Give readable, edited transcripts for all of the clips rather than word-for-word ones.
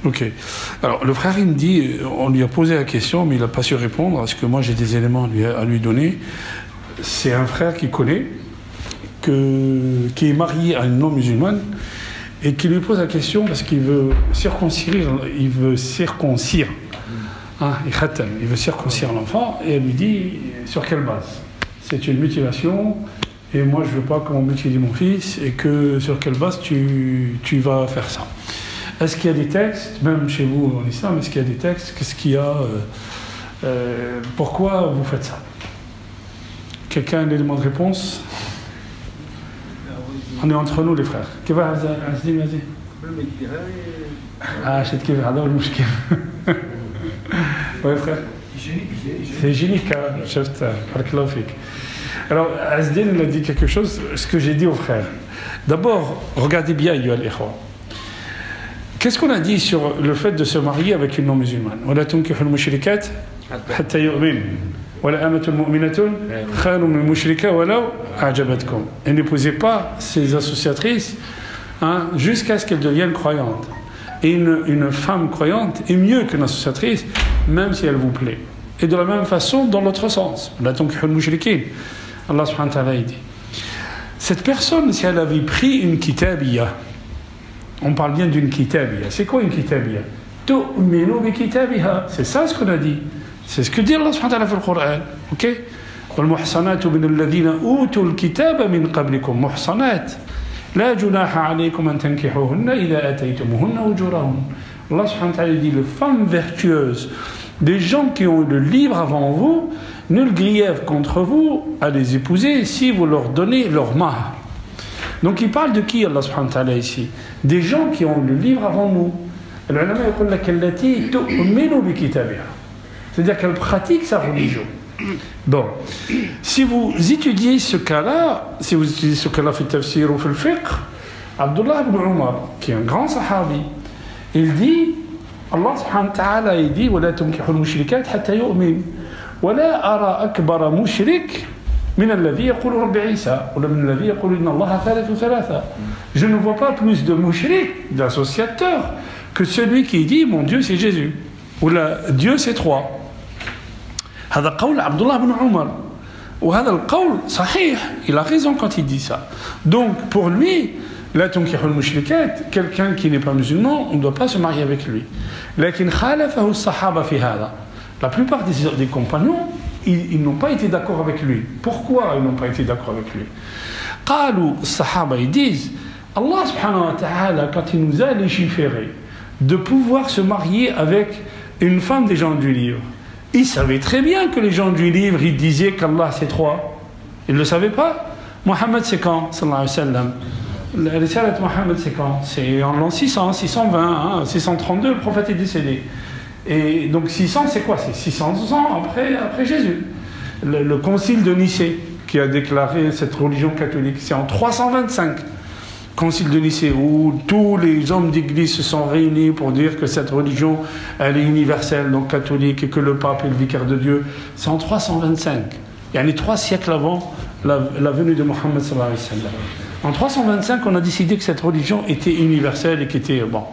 Ok. Alors, le frère, il me dit, on lui a posé la question, mais il n'a pas su répondre. Est-ce que moi, j'ai des éléments à lui donner? C'est un frère qu'il connaît, qui est marié à une non-musulmane, et qui lui pose la question parce qu'il veut circoncire, hein, il veut circoncire l'enfant, et elle lui dit, sur quelle base? C'est une mutilation, et moi, je ne veux pas qu'on mutile mon fils, et que sur quelle base tu vas faire ça? Est-ce qu'il y a des textes, même chez vous en islam, est-ce qu'il y a des textes? Qu'est-ce qu'il y a pourquoi vous faites ça? Quelqu'un a un élément de réponse? On est entre nous les frères. كيف عزيزي مازي؟ شفت كيف هذا المشكل. Oui frère. C'est hygiénique, شفت بارك الله فيك. Alors Azdin il a dit quelque chose, ce que j'ai dit aux frères. D'abord, regardez bien أيها الإخوة. Qu'est-ce qu'on a dit sur le fait de se marier avec une non-musulmane? ولا تنكحوا المشركات حتى يؤمنوا ولا أمة مؤمنة خير من مشركة ولو أعجبتكم. Et n'épousez pas ces associatrices jusqu'à ce qu'elles deviennent croyantes. Et une femme croyante est mieux qu'une associatrice, même si elle vous plaît. Et de la même façon, dans l'autre sens. ولا تنكحوا المشركين. Allah subhanahu wa ta'ala dit. Cette personne, si elle avait pris une kitabiyya, on parle bien d'une kitabiyya. C'est quoi une kitabiyya? Tu'minu bi kitabiha. C'est ça ce qu'on a dit. C'est ce que dit Allah subhanahu wa ta'ala dans le Coran. Ok? والمحصنات من الذين أوتوا الكتاب من قبلكم محصنات لا جناح عليكم أن تنكحوهن إذا آتيتموهن أجورهن. Allah subhanahu wa ta'ala dit les femmes vertueuses des gens qui ont eu le livre avant vous, nul grief contre vous à les épouser si vous leur donnez leur mahr. Donc il parle de qui Allah subhanahu wa ta'ala ici? Des gens qui ont le livre avant nous. C'est-à-dire qu'elle pratique sa religion. Bon, si vous étudiez ce cas-là, si vous étudiez ce cas-là في التفسير ou في الفقه, Abdullah ibn Umar, qui est un grand sahabi, il dit, Allah subhanahu wa ta'ala il dit ولا تنكحوا المشركات حتى يؤمن ولا أرى أكبر مشرك من الذي يقول رب عيسى ولا من الذي يقول إن الله ثالث ثلاثة. Je ne vois pas plus de mushrik, d'associateurs, que celui qui dit mon Dieu c'est Jésus ou Dieu c'est trois. هذا قول عبد الله بن عمر وهذا القول صحيح, il a raison quand il dit ça. Donc pour lui لا تنكحوا المشركات, quelqu'un qui n'est pas musulman, on ne doit pas se marier avec lui. لكن خالفه الصحابة في هذا. La plupart des compagnons, ils n'ont pas été d'accord avec lui. Pourquoi ils n'ont pas été d'accord avec lui? قالوا الصحابة, ils disent, Allah subhanahu wa ta'ala, quand il nous a légiféré de pouvoir se marier avec une femme des gens du livre, il savait très bien que les gens du livre, ils disaient qu'Allah c'est trois. Ils ne le savaient pas. Mohammed c'est quand? Sallallahu alayhi wa sallam. La risalat de Mohammed c'est quand? C'est en l'an 600, 620, 632, le prophète est décédé. Et donc 600 c'est quoi? C'est 600 ans après Jésus. Le concile de Nicée qui a déclaré cette religion catholique, c'est en 325. Concile de Nicée, où tous les hommes d'église se sont réunis pour dire que cette religion, elle est universelle, donc catholique, et que le pape est le vicaire de Dieu. C'est en 325. Il y a les 3 siècles avant la venue de Mohammed sallallahu alayhi wa sallam. En 325, on a décidé que cette religion était universelle et qu'était bon.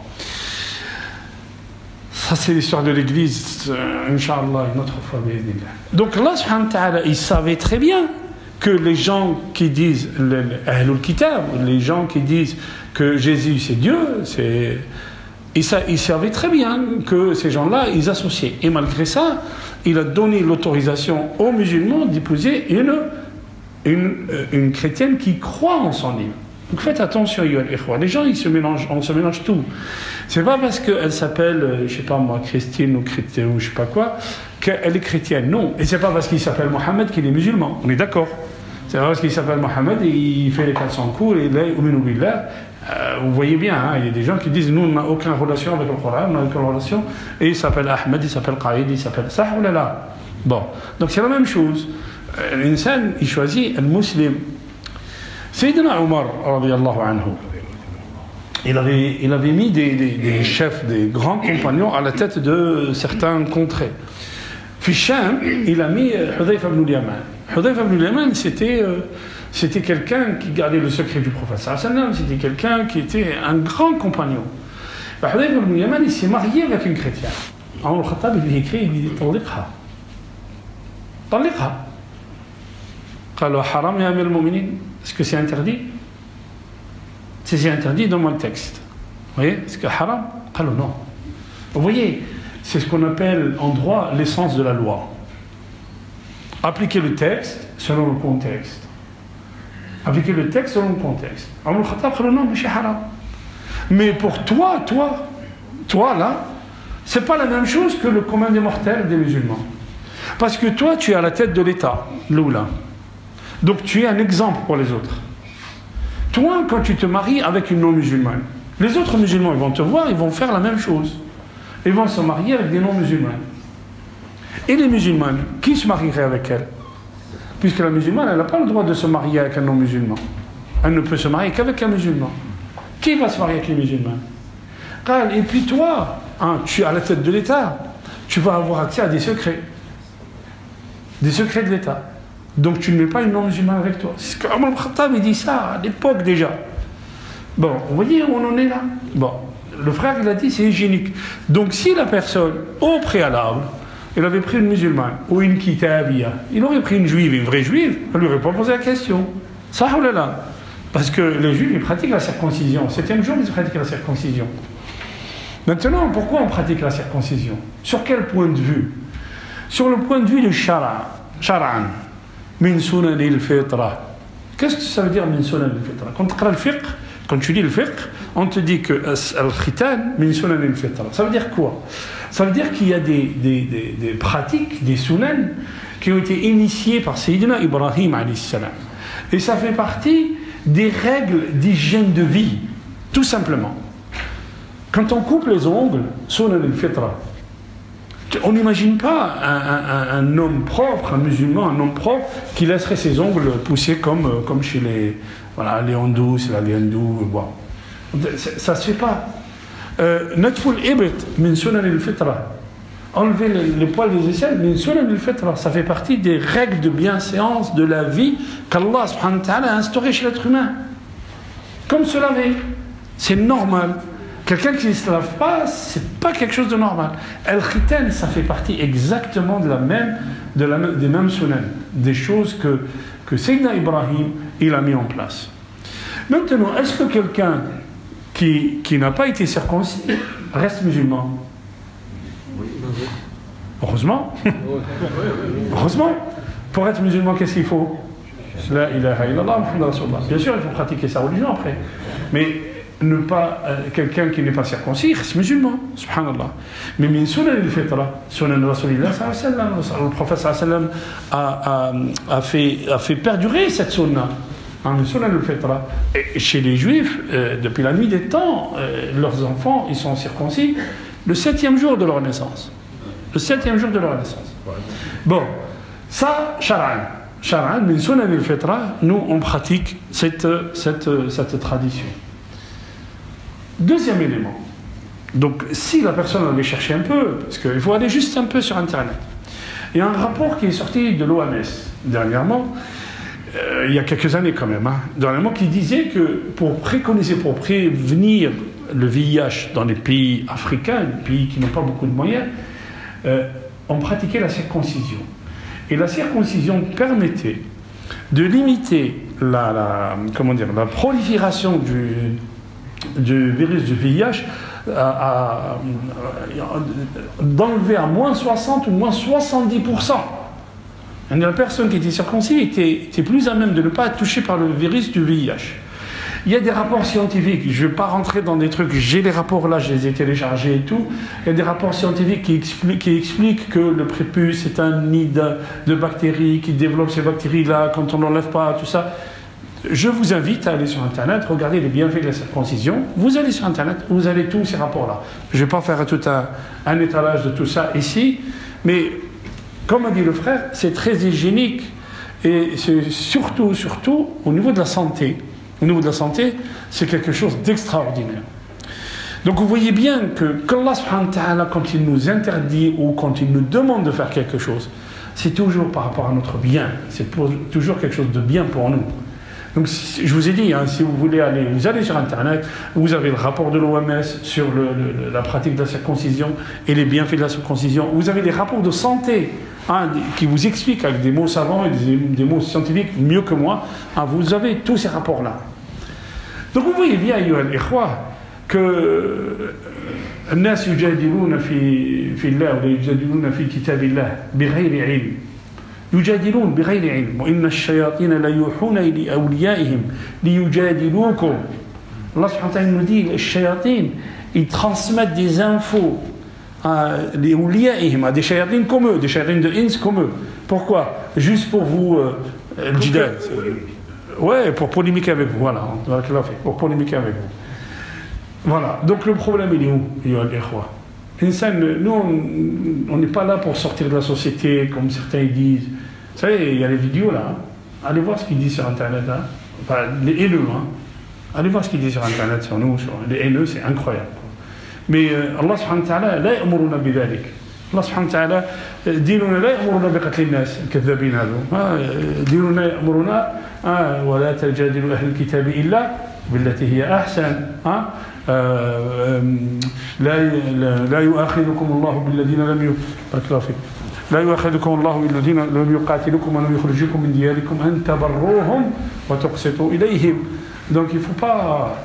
Ça, c'est l'histoire de l'église, Inch'Allah, une autre fois. Donc, Allah subhanahu wa ta'ala, il savait très bien que les gens qui disent Ahlul Kitab, les gens qui disent que Jésus c'est Dieu, ils savaient très bien que ces gens-là, ils associaient. Et malgré ça, il a donné l'autorisation aux musulmans d'épouser une chrétienne qui croit en son livre. Donc faites attention, les gens, on se mélange tout. C'est pas parce qu'elle s'appelle, je sais pas moi, Christine ou chrétienne ou je sais pas quoi, qu'elle est chrétienne. Non. Et c'est pas parce qu'il s'appelle Mohammed qu'il est musulman. On est d'accord. C'est pas parce qu'il s'appelle Mohammed et il fait les 400 coups et là, vous voyez bien, hein, il y a des gens qui disent nous, on n'a aucune relation avec le Coran, on n'a aucune relation. Et il s'appelle Ahmed, il s'appelle Qaïd, il s'appelle ça ou là là. Bon. Donc c'est la même chose. L'insan, il choisit un musulman. Sayyidina Omar, radiyallahu anhu, il avait mis des chefs, des grands compagnons à la tête de certains contrées. Fisham, il a mis Hudayfa ibn al-Yaman. Hudayfa ibn al-Yaman, c'était quelqu'un qui gardait le secret du prophète sallallahu alayhi wa sallam, c'était quelqu'un qui était un grand compagnon. Hudayfa ibn Yaman, il s'est marié avec une chrétienne. Omar al-Khattab, il lui écrit, il lui dit طلقها. طلقها. قالوا حرام يا أمير المؤمنين. Est-ce que c'est interdit? Si c'est interdit, donne-moi le texte. Vous voyez? Est-ce que haram? قالوا non. Vous voyez, c'est ce qu'on appelle en droit l'essence de la loi. Appliquer le texte selon le contexte. Appliquer le texte selon le contexte. Omar al-Khattab قالوا non, mais c'est haram. Mais pour toi là, c'est pas la même chose que le commun des mortels des musulmans. Parce que toi, tu es à la tête de l'État, l'oula. Donc tu es un exemple pour les autres. Toi, quand tu te maries avec une non-musulmane, les autres musulmans, ils vont te voir, ils vont faire la même chose. Ils vont se marier avec des non-musulmanes. Et les musulmanes, qui se marierait avec elles? Puisque la musulmane, elle n'a pas le droit de se marier avec un non-musulman. Elle ne peut se marier qu'avec un musulman. Qui va se marier avec les musulmans? Et puis toi, tu es à la tête de l'État, tu vas avoir accès à des secrets. Des secrets de l'État. Donc tu ne mets pas une non-musulmane avec toi. C'est ce que Omar al-Khattab il dit ça à l'époque déjà. Bon, vous voyez où on en est là? Bon, le frère il a dit c'est hygiénique. Donc si la personne, au préalable, elle avait pris une musulmane ou une kitabia, il aurait pris une juive, une vraie juive, elle lui aurait pas posé la question. Ça ou là. Parce que les juifs ils pratiquent la circoncision. Au 7e jour ils pratiquent la circoncision. Maintenant, pourquoi on pratique la circoncision? Sur quel point de vue? Sur le point de vue du shar'an. Min sunan al-fitra. Qu'est-ce que ça veut dire min sunan al-fitra? Quand tu lis le fiqh, on te dit que al-khitan min sunan al-fitra. Ça veut dire quoi? Ça veut dire qu'il y a des pratiques, des sunan qui ont été initiées par Sayyidina Ibrahim alayhi salam. Et ça fait partie des règles d'hygiène de vie, tout simplement. Quand on coupe les ongles, sunan al-fitra, on n'imagine pas un homme propre, un musulman, un homme propre, qui laisserait ses ongles pousser comme chez les hindous, c'est les hindous. Bon. Ça ne se fait pas. Natful ibit min sunan al-fitra. Enlever les poils des aisselles, min sunan al-fitra. Ça fait partie des règles de bienséance de la vie qu'Allah subhanahu wa ta'ala a instauré chez l'être humain. Comme se laver. C'est normal. Quelqu'un qui ne se lave pas, c'est pas quelque chose de normal. Al-khitan, ça fait partie exactement des mêmes sunan, des choses que Sayyidina Ibrahim il a mis en place. Maintenant, est-ce que quelqu'un qui n'a pas été circoncis reste musulman? Heureusement. Heureusement. Pour être musulman, qu'est-ce qu'il faut? La ilaha illallah, Muhammad Rasulullah. Bien sûr, il faut pratiquer sa religion après. Mais ne pas quelqu'un qui n'est pas circoncis reste musulman, subhanallah. Mais min sunan al-fitra, sunan Rasulillah sallallahu alayhi wa sallam, le prophète sallallahu alayhi wa sallam a fait perdurer cette sunna, sunan al-fitra. Et chez les juifs, depuis la nuit des temps, leurs enfants, ils sont circoncis le 7e jour de leur naissance. Le 7e jour de leur naissance. Bon, ça, shar'an, min sunan al-fitra, nous on pratique cette tradition. Deuxième élément. Donc, si la personne avait cherché un peu, parce qu'il faut aller juste un peu sur Internet, il y a un rapport qui est sorti de l'OMS dernièrement, il y a quelques années quand même, dernièrement, qui disait que pour prévenir le VIH dans les pays africains, les pays qui n'ont pas beaucoup de moyens, on pratiquait la circoncision. Et la circoncision permettait de limiter la prolifération du virus du VIH, d'enlever à moins 60 ou moins 70%. Et la personne qui était circoncis était plus à même de ne pas être touchée par le virus du VIH. Il y a des rapports scientifiques, je ne vais pas rentrer dans des trucs, j'ai les rapports là, je les ai téléchargés et tout. Il y a des rapports scientifiques qui expliquent que le prépuce est un nid de bactéries, qui développe ces bactéries-là quand on n'enlève pas, tout ça. Je vous invite à aller sur Internet, regarder les bienfaits de la circoncision. Vous allez sur Internet, vous avez tous ces rapports-là. Je ne vais pas faire tout un étalage de tout ça ici, mais comme a dit le frère, c'est très hygiénique et c'est surtout au niveau de la santé. Au niveau de la santé, c'est quelque chose d'extraordinaire. Donc vous voyez bien qu'Allah subhanahu wa ta'ala, quand il nous interdit ou quand il nous demande de faire quelque chose, c'est toujours par rapport à notre bien, c'est toujours quelque chose de bien pour nous. Donc je vous ai dit, hein, si vous voulez aller, vous allez sur Internet, vous avez le rapport de l'OMS sur la pratique de la circoncision et les bienfaits de la circoncision. Vous avez les rapports de santé hein, qui vous expliquent avec des mots savants et des mots scientifiques mieux que moi. Hein, vous avez tous ces rapports-là. Donc vous voyez bien, ayyuha al-ikhwa, que الناس يجادلون في الله ولا يجادلون في كتاب الله بغير علم يجادلون بغير علم وإن الشياطين لا يوحون لأوليائهم ليجادلوكم. Allah subhanahu wa ta'ala nous dit les shayatines ils transmettent des infos à des awliyaihim, à des shayatines comme eux, des shayatines de ins comme eux. Pourquoi? Juste pour vous jidal. Ouais, pour polémiquer avec vous, voilà, pour polémiquer avec vous. Voilà, donc le problème il est où, nous on n'est pas là pour sortir de la société comme certains disent. Vous savez, il y a les vidéos là, hein. Allez voir ce qu'ils disent sur Internet, hein. Enfin, les haineux, hein. Allez voir ce qu'ils disent sur Internet, sur nous, sur les haineux, c'est incroyable. Mais Allah subhanahu wa ta'ala la ya'muruna bidhalik. Allah subhanahu wa ta'ala ديننا لا يأمرنا بقتل الناس الكذابين هذو ديننا يأمرنا ولا تجادلوا أهل الكتاب إلا بالتي هي أحسن لا يؤاخذكم الله بالذين لا يؤاخذكم الله بالذين لم يقاتلكم ولم يخرجوكم من دياركم أن تبروهم وتقسطوا إليهم. Donc il ne faut pas